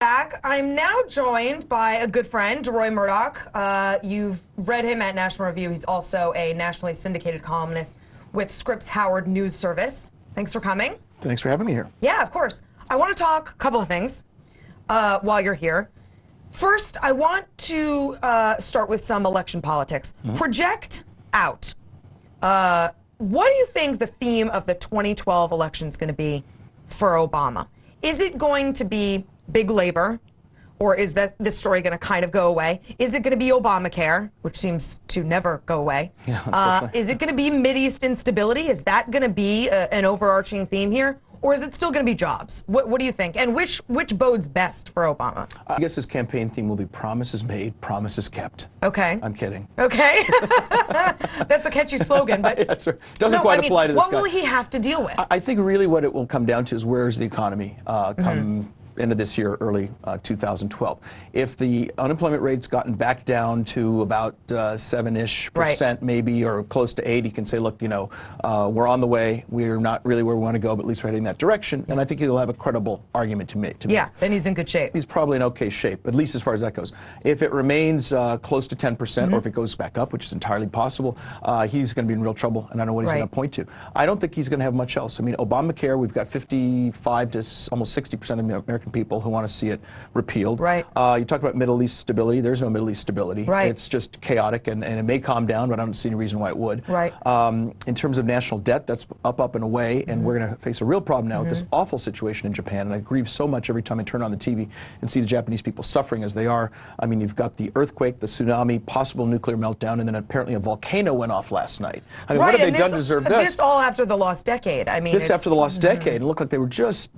Back. I'm now joined by a good friend, Deroy Murdock. You've read him at National Review. He's also a nationally syndicated columnist with Scripps Howard News Service. Thanks for coming. Thanks for having me here. Yeah, of course. I want to talk a couple of things while you're here. First, I want to start with some election politics. Project out. What do you think the theme of the 2012 election is going to be for Obama? Is it going to be big labor, or is this story going to kind of go away? Is it going to be Obamacare, which seems to never go away? Yeah, is it going to be Mideast instability? Is that going to be an overarching theme here? Or is it still going to be jobs? What do you think? And which bodes best for Obama? I guess his campaign theme will be promises made, promises kept. Okay. I'm kidding. Okay. That's a catchy slogan, but That's right. Doesn't quite apply to this guy. What will he have to deal with? I think really what it will come down to is where's the economy come end of this year, early 2012. If the unemployment rate's gotten back down to about 7-ish% maybe, or close to 8, he can say, look, you know, we're on the way. We're not really where we want to go, but at least we're heading in that direction. And I think he'll have a credible argument to make. Yeah, then he's in good shape. He's probably in okay shape, at least as far as that goes. If it remains close to 10%, or if it goes back up, which is entirely possible, he's going to be in real trouble, and I don't know what he's going to point to. I don't think he's going to have much else. I mean, Obamacare, we've got 55 to almost 60% of the American people who want to see it repealed. Right. You talk about Middle East stability. There's no Middle East stability. Right. It's just chaotic, and it may calm down, but I don't see any reason why it would. Right. In terms of national debt, that's up and away, and we're going to face a real problem now with this awful situation in Japan, and I grieve so much every time I turn on the TV and see the Japanese people suffering as they are. I mean, you've got the earthquake, the tsunami, possible nuclear meltdown, and then apparently a volcano went off last night. I mean, what have they done to deserve this? This all after the lost decade. I mean, this after the lost decade, and it looked like they were just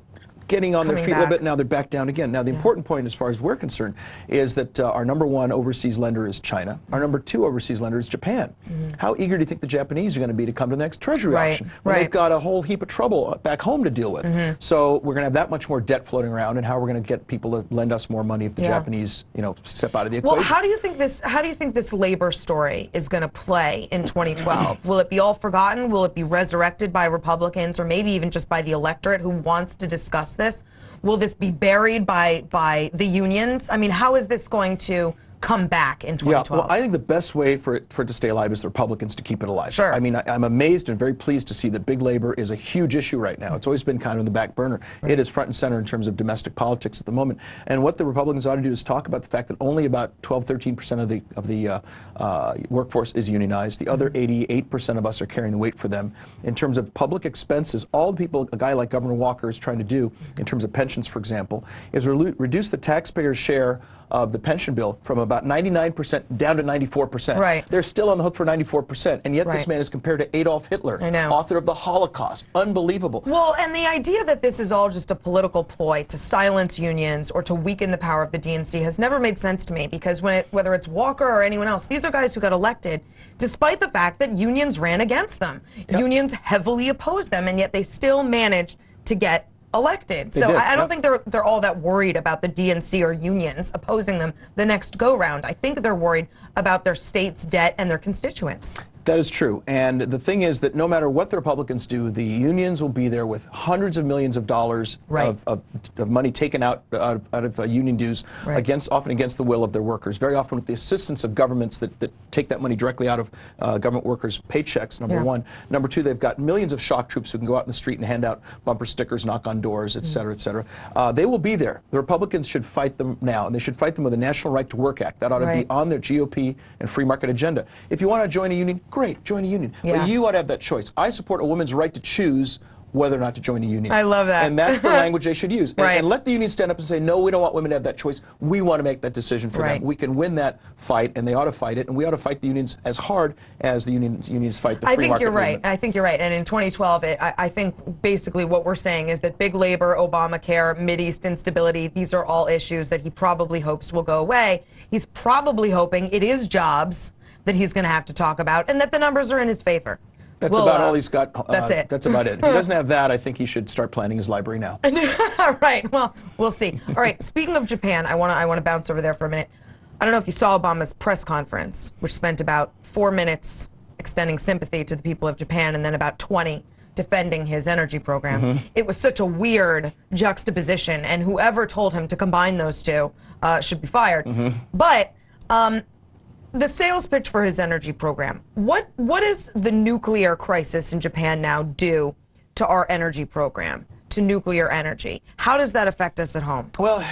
getting on their feet a little bit. Now they're back down again. Now the important point, as far as we're concerned, is that our #1 overseas lender is China. Our #2 overseas lender is Japan. How eager do you think the Japanese are going to be to come to the next Treasury auction when they've got a whole heap of trouble back home to deal with? So we're going to have that much more debt floating around, and how we're going to get people to lend us more money if the Japanese, you know, step out of the equation. Well, how do you think this labor story is going to play in 2012? Will it be all forgotten? Will it be resurrected by Republicans, or maybe even just by the electorate who wants to discuss this? Will this be buried by the unions? I mean, how is this going to come back in 2012? Yeah, well, I think the best way for it to stay alive is the Republicans to keep it alive. Sure. I mean, I'm amazed and very pleased to see that big labor is a huge issue right now. It's always been kind of in the back burner. It is front and center in terms of domestic politics at the moment. And what the Republicans ought to do is talk about the fact that only about 12-13% of the workforce is unionized. The other 88% of us are carrying the weight for them. In terms of public expenses, all the people a guy like Governor Walker is trying to do, in terms of pensions, for example, is reduce the taxpayer's share of the pension bill from about 99% down to 94%. Right. They're still on the hook for 94%, and yet this man is compared to Adolf Hitler, author of the Holocaust. Unbelievable. Well, and the idea that this is all just a political ploy to silence unions or to weaken the power of the DNC has never made sense to me, because whether it's Walker or anyone else, these are guys who got elected despite the fact that unions ran against them. Unions heavily opposed them, and yet they still managed to get elected. So I don't think they're all that worried about the DNC or unions opposing them the next go-round. I think they're worried about their state's debt and their constituents. That is true. And the thing is that no matter what the Republicans do, the unions will be there with hundreds of millions of dollars of money taken out of union dues, often against the will of their workers, very often with the assistance of governments that take that money directly out of government workers' paychecks, number one. Number two, they've got millions of shock troops who can go out in the street and hand out bumper stickers, knock on doors, et cetera, et cetera. They will be there. The Republicans should fight them now, and they should fight them with a National Right to Work Act. That ought to be on their GOP and free market agenda. If you want to join a union, great, join a union. But you ought to have that choice. I support a woman's right to choose whether or not to join a union. I love that. And that's the language they should use. And let the union stand up and say, no, we don't want women to have that choice. We want to make that decision for them. We can win that fight, and they ought to fight it, and we ought to fight the unions as hard as the unions fight the free market movement. I think you're right. And in 2012, I think basically what we're saying is that big labor, Obamacare, Mideast instability, these are all issues that he probably hopes will go away. He's probably hoping it is jobs that he's going to have to talk about, and that the numbers are in his favor. That's about all he's got. That's it. That's about it. If he doesn't have that, I think he should start planning his library now. Right. Well, we'll see. All right. Speaking of Japan, I want to bounce over there for a minute. I don't know if you saw Obama's press conference, which spent about 4 minutes extending sympathy to the people of Japan, and then about 20 defending his energy program. Mm-hmm. It was such a weird juxtaposition, and whoever told him to combine those two should be fired. Mm-hmm. But the sales pitch for his energy program, what does the nuclear crisis in Japan now do to our energy program, to nuclear energy? How does that affect us at home? Well,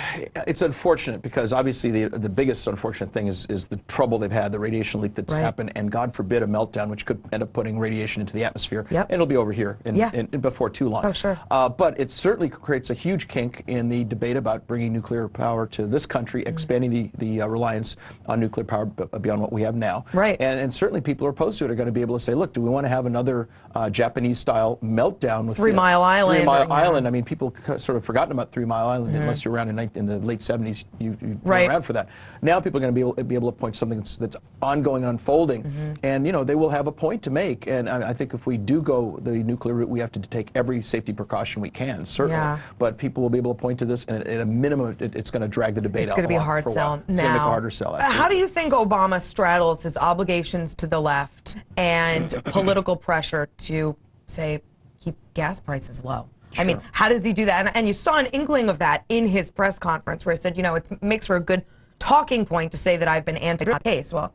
it's unfortunate because obviously the biggest unfortunate thing is the trouble they've had, the radiation leak that's happened, and God forbid a meltdown, which could end up putting radiation into the atmosphere. Yep. And it'll be over here in before too long. Oh, sure. But it certainly creates a huge kink in the debate about bringing nuclear power to this country, expanding the reliance on nuclear power beyond what we have now. Right. And certainly people who are opposed to it are going to be able to say, look, do we want to have another Japanese-style meltdown with 3 Mile Island? 3 Mile Island. I mean, people sort of forgotten about 3 Mile Island unless you're around in the late 70s. You were around for that. Now people are going to be able to point to something that's ongoing, unfolding, and they will have a point to make. And I think if we do go the nuclear route, we have to take every safety precaution we can, certainly. Yeah. But people will be able to point to this, and at a minimum, it's going to drag the debate out. It's going to be a hard sell. It's going to make a harder sell. Absolutely. How do you think Obama straddles his obligations to the left and political pressure to, say, keep gas prices low? Sure. I mean, how does he do that? And you saw an inkling of that in his press conference where he said, it makes for a good talking point to say that I've been anti-case. Well,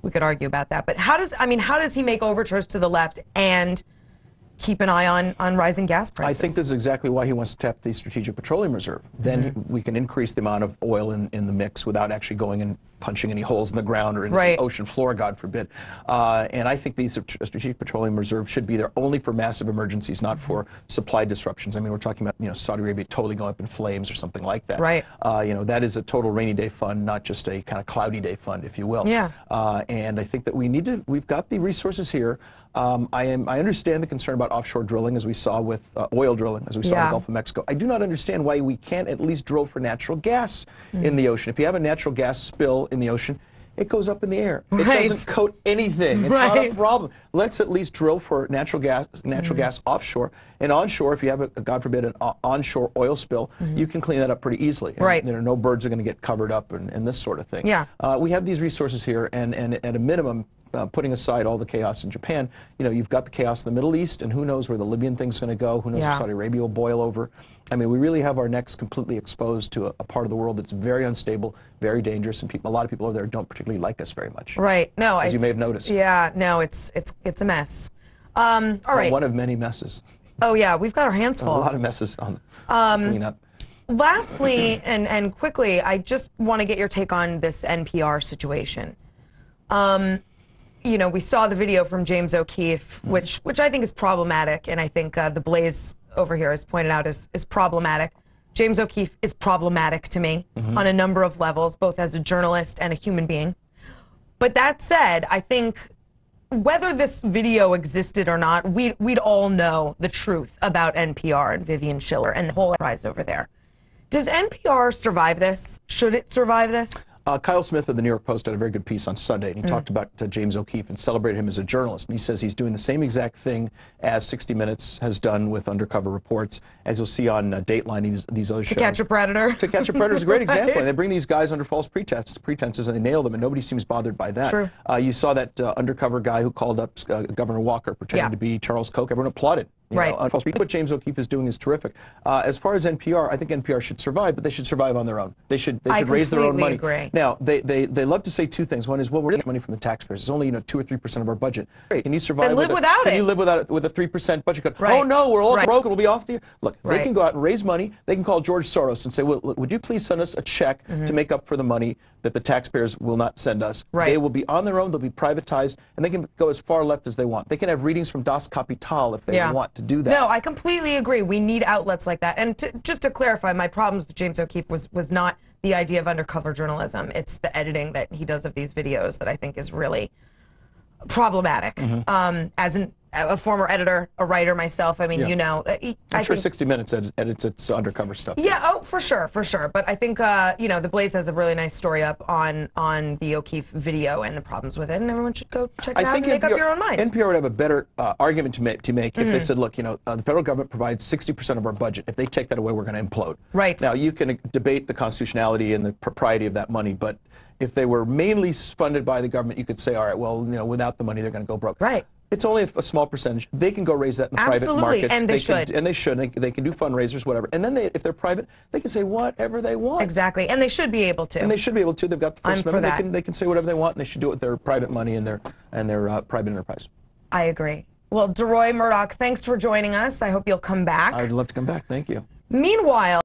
we could argue about that. But how does he make overtures to the left and keep an eye on rising gas prices? I think this is exactly why he wants to tap the Strategic Petroleum Reserve. Then we can increase the amount of oil in the mix without actually going and punching any holes in the ground or in the ocean floor, God forbid. And I think the Strategic Petroleum Reserve should be there only for massive emergencies, not for supply disruptions. I mean, we're talking about Saudi Arabia totally going up in flames or something like that. Right. That is a total rainy day fund, not just a kind of cloudy day fund, if you will. Yeah. And I think that we've got the resources here. I understand the concern about offshore drilling, as we saw with oil drilling, as we saw in the Gulf of Mexico. I do not understand why we can't at least drill for natural gas in the ocean. If you have a natural gas spill in the ocean, it goes up in the air. It doesn't coat anything. It's not a problem. Let's at least drill for natural gas offshore. And onshore, if you have, God forbid, an onshore oil spill, you can clean that up pretty easily. And, no birds are going to get covered up and this sort of thing. Yeah. We have these resources here, and at a minimum, putting aside all the chaos in Japan, you've got the chaos in the Middle East, and who knows where the Libyan thing's going to go, who knows if Saudi Arabia will boil over. I mean, we really have our necks completely exposed to a part of the world that's very unstable, very dangerous, and a lot of people over there don't particularly like us very much. Right. No, as you may have noticed. Yeah. No, it's a mess. All right. One of many messes. Oh yeah, we've got our hands full. A lot of messes on cleanup. Lastly, and quickly, I just want to get your take on this NPR situation. We saw the video from James O'Keefe, which I think is problematic, and I think the Blaze over here has pointed out is problematic. James O'Keefe is problematic to me on a number of levels, both as a journalist and a human being. But that said, I think whether this video existed or not, we'd all know the truth about NPR and Vivian Schiller and the whole enterprise over there. Does NPR survive this? Should it survive this? Kyle Smith of the New York Post had a very good piece on Sunday, and he talked about James O'Keefe and celebrated him as a journalist. And he says he's doing the same exact thing as 60 Minutes has done with Undercover Reports, as you'll see on Dateline, these other shows. To Catch a Predator. To Catch a Predator is a great example. And they bring these guys under false pretenses, and they nail them, and nobody seems bothered by that. True. You saw that undercover guy who called up Governor Walker pretending to be Charles Koch. Everyone applauded. What James O'Keefe is doing is terrific. As far as NPR, I think NPR should survive, but they should survive on their own. They should raise their own money. Agree. Now, they love to say two things. One is, well, we're getting money from the taxpayers. It's only 2 or 3% of our budget. Great. Can you survive? Then live without it. Can you live without it with a 3% budget cut? Oh no, we're all broke. We'll be off the air. Look, they can go out and raise money. They can call George Soros and say, well, look, would you please send us a check to make up for the money that the taxpayers will not send us? They will be on their own. They'll be privatized, and they can go as far left as they want. They can have readings from Das Kapital if they want to do that. No, I completely agree. We need outlets like that. And just to clarify, my problems with James O'Keefe was not the idea of undercover journalism. It's the editing that he does of these videos that I think is really problematic. As a former editor, a writer myself, I mean, I'm sure 60 Minutes edits its undercover stuff. Yeah, oh, for sure. But I think, the Blaze has a really nice story up on the O'Keefe video and the problems with it, and everyone should go check it out and make up your own mind. NPR would have a better argument to make if they said, look, the federal government provides 60% of our budget. If they take that away, we're going to implode. Right. Now, you can debate the constitutionality and the propriety of that money, but if they were mainly funded by the government, you could say, all right, well, without the money, they're going to go broke. Right. It's only a small percentage. They can go raise that in the private markets. And they should. And they should. They can do fundraisers, whatever. And then if they're private, they can say whatever they want. Exactly. And they should be able to. And they should be able to. They've got the First Amendment. They can say whatever they want, and they should do it with their private money and their private enterprise. I agree. Well, Deroy Murdock, thanks for joining us. I hope you'll come back. I'd love to come back. Thank you. Meanwhile,